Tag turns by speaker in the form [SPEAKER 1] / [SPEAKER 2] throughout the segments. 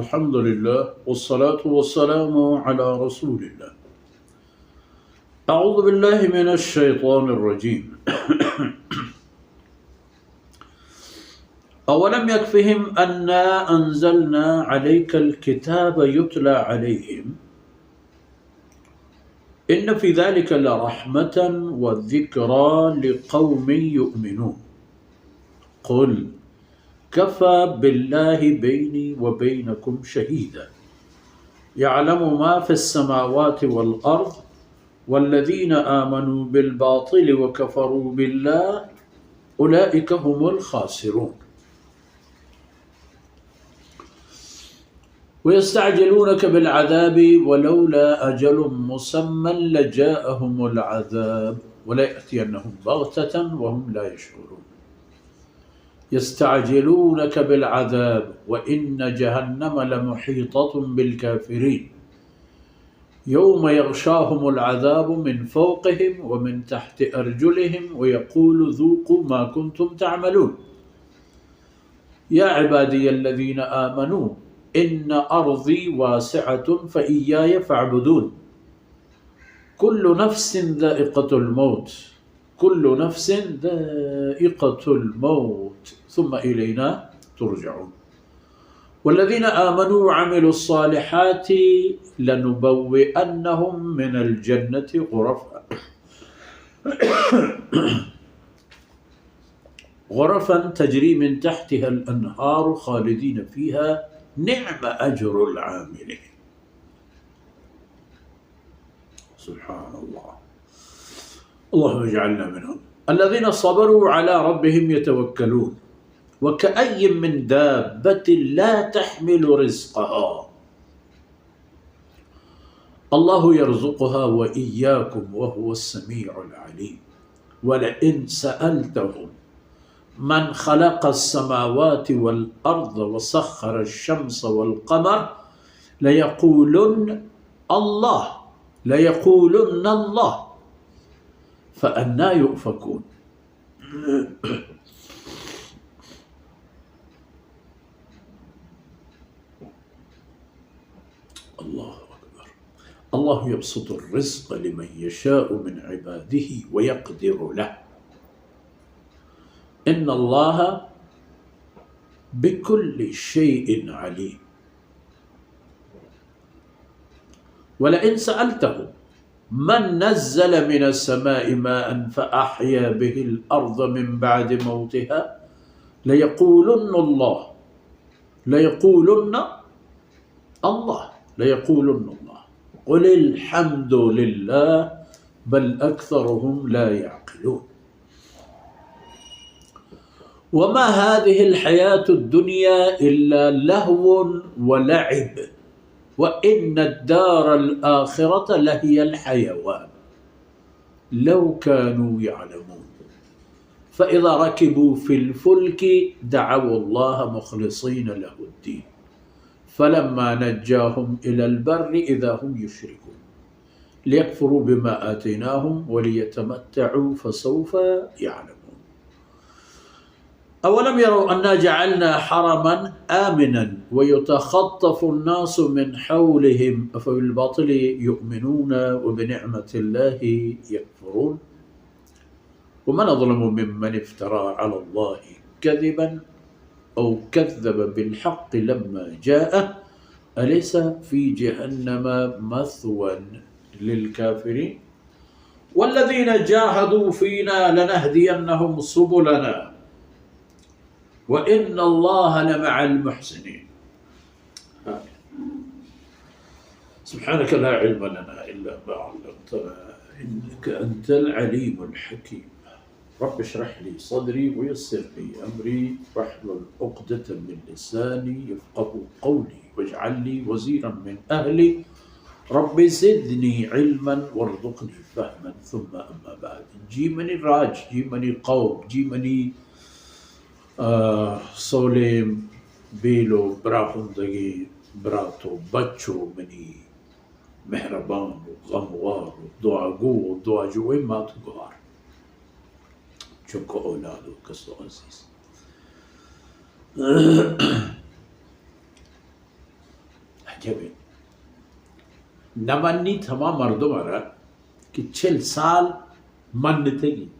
[SPEAKER 1] الحمد لله والصلاة والسلام على رسول الله. أعوذ بالله من الشيطان الرجيم. أولم يكفهم أنا أنزلنا عليك الكتاب يتلى عليهم إن في ذلك لرحمة وذكرى لقوم يؤمنون. قل كفى بالله بيني وبينكم شهيدا يعلم ما في السماوات والأرض والذين آمنوا بالباطل وكفروا بالله أولئك هم الخاسرون. ويستعجلونك بالعذاب ولولا أجل مسمى لجاءهم العذاب وليأتينهم بغتة وهم لا يشعرون. يستعجلونك بالعذاب وإن جهنم لمحيطة بالكافرين يوم يغشاهم العذاب من فوقهم ومن تحت أرجلهم ويقول ذوقوا ما كنتم تعملون. يا عبادي الذين آمنوا إن أرضي واسعة فإياي فاعبدون. كل نفس ذائقة الموت كل نفس ذائقة الموت ثم إلينا ترجعون. والذين آمنوا وعملوا الصالحات لنبوئنهم من الجنة غرفا تجري من تحتها الأنهار خالدين فيها نعم أجر العاملين. سبحان الله. اللهم اجعلنا منهم. الذين صبروا على ربهم يتوكلون وكأي من دابة لا تحمل رزقها الله يرزقها وإياكم وهو السميع العليم. ولئن سألتهم من خلق السماوات والأرض وسخر الشمس والقمر ليقولن الله فأنى يؤفكون. الله أكبر. الله يبسط الرزق لمن يشاء من عباده ويقدر له إن الله بكل شيء عليم. ولئن سألتهم من نزل من السماء ماء فأحيا به الأرض من بعد موتها ليقولن الله قل الحمد لله بل أكثرهم لا يعقلون. وما هذه الحياة الدنيا إلا لهو ولعب وإن الدار الآخرة لهي الحيوان لو كانوا يعلمون. فإذا ركبوا في الفلك دعوا الله مخلصين له الدين فلما نجاهم إلى البر إذا هم يشركون ليكفروا بما آتيناهم وليتمتعوا فسوف يعلمون. أولم يروا أنا جعلنا حرما آمنا ويتخطف الناس من حولهم أفبالباطل يؤمنون وبنعمة الله يكفرون. ومن أظلم ممن افترى على الله كذبا أو كذب بالحق لما جاءه أليس في جهنم مثوى للكافرين. والذين جاهدوا فينا لنهدينهم سبلنا وإن الله لمع المحسنين. سبحانك لا علم لنا إلا ما علمتنا إنك أنت العليم الحكيم. رب اشرح لي صدري ويسر لي أمري واحلل عقدة من لساني يفقه قولي واجعل لي وزيرا من أهلي رب زدني علما وارزقني فهما. ثم أما بعد جيمني راج جيمني قوم جيمني سولیم بیلو براخندگی براتو بچو منی مهربان و غموار و دعاگو و دعاجوی ماتگوار چونکه اولاد و کس عزیز. عجبه نمانی تمام مردم را که 40 سال منتگی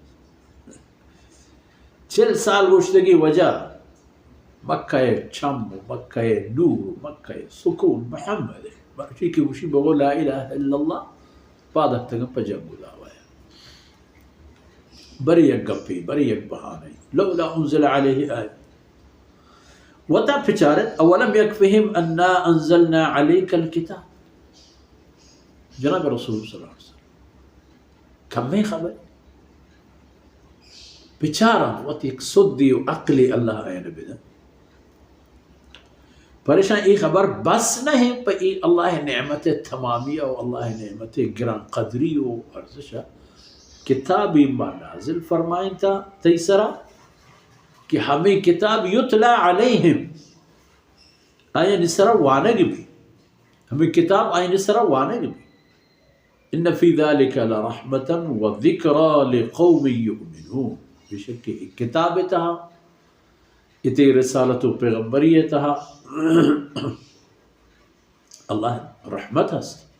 [SPEAKER 1] 40 سال گشتگی وجه مكة شام ومكة نور ومكة سكون محمد شيء وشي بقول لا إله إلا الله بعد تجمع جنبه بريك قبي بريك بهاني لولا أنزل عليه آية وتا بشارت أولم يكفهم أننا أنزلنا عليك الكتاب جناب رسول الله صلى الله عليه وسلم كم ما خبر بشارة وتيك صدي وعقلي الله أين بده پریشان ای خبر بس نہیں پا ای اللہ نعمت تمامی و اللہ نعمت گران قدری و ارزشہ کتابی ما نازل فرمائیں تا تیسرا کہ ہمیں کتاب یتلا علیہم آیا نسرا وانگ بھی ہمیں کتاب آیا نسرا وانگ بھی ان فی ذالک لرحمتا و ذکرا لقوم یؤمنون بشک کتاب تہا اتی رسالت و پیغمبریتها الله رحمت هست